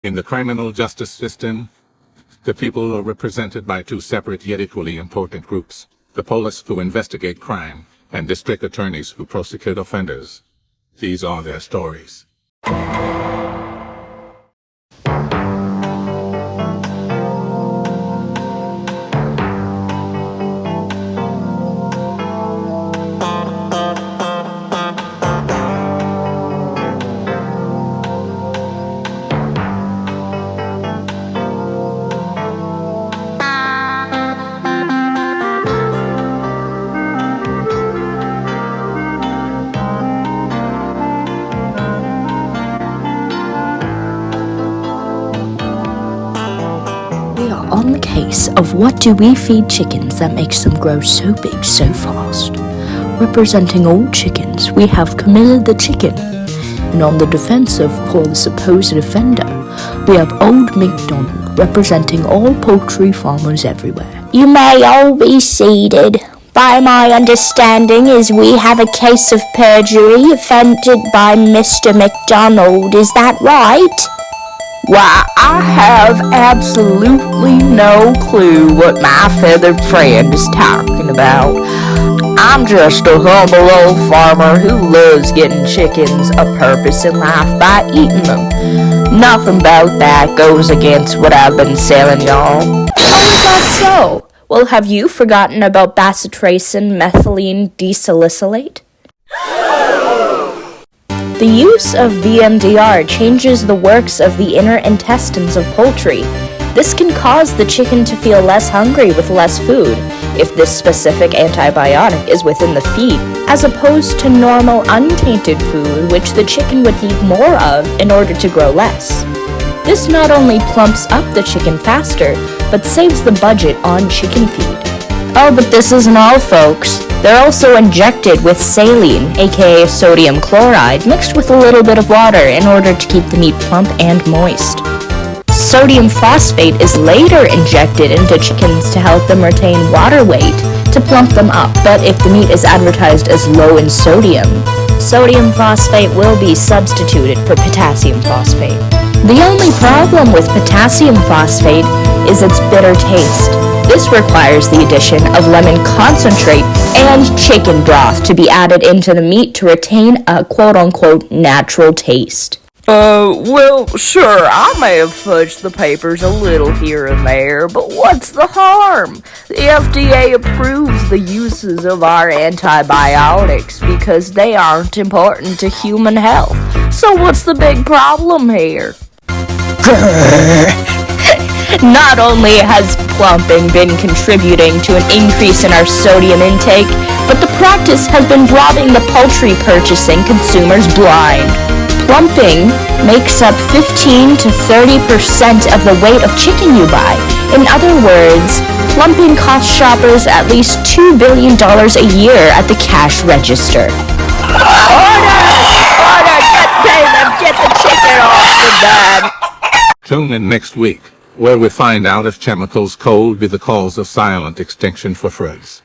In the criminal justice system, the people are represented by two separate yet equally important groups: the police who investigate crime and district attorneys who prosecute offenders. These are their stories. On the case of what do we feed chickens that makes them grow so big so fast. Representing all chickens, we have Camilla the chicken. And on the defensive for the supposed offender, we have Old MacDonald, representing all poultry farmers everywhere. You may all be seated. By my understanding is we have a case of perjury offended by Mr. MacDonald. Is that right? Why, I have absolutely no clue what my feathered friend is talking about. I'm just a humble old farmer who loves getting chickens a purpose in life by eating them. Nothing about that goes against what I've been selling y'all. Oh, is that so? Well, have you forgotten about bacitracin methylene desalicylate? The use of BMDR changes the works of the inner intestines of poultry. This can cause the chicken to feel less hungry with less food, if this specific antibiotic is within the feed, as opposed to normal untainted food which the chicken would need more of in order to grow less. This not only plumps up the chicken faster, but saves the budget on chicken feed. Oh, but this isn't all, folks. They're also injected with saline, aka sodium chloride, mixed with a little bit of water in order to keep the meat plump and moist. Sodium phosphate is later injected into chickens to help them retain water weight to plump them up, but if the meat is advertised as low in sodium, sodium phosphate will be substituted for potassium phosphate. The only problem with potassium phosphate is its bitter taste. This requires the addition of lemon concentrate and chicken broth to be added into the meat to retain a quote-unquote natural taste. Well, sure, I may have fudged the papers a little here and there, but what's the harm? The FDA approves the uses of our antibiotics because they aren't important to human health. So what's the big problem here? Not only has plumping been contributing to an increase in our sodium intake, but the practice has been robbing the poultry purchasing consumers blind. Plumping makes up 15 to 30% of the weight of chicken you buy. In other words, plumping costs shoppers at least $2 billion a year at the cash register. Order! Get payment! Get the chicken off the bed! Tune in next week, where we find out if chemicals cold be the cause of silent extinction for frogs.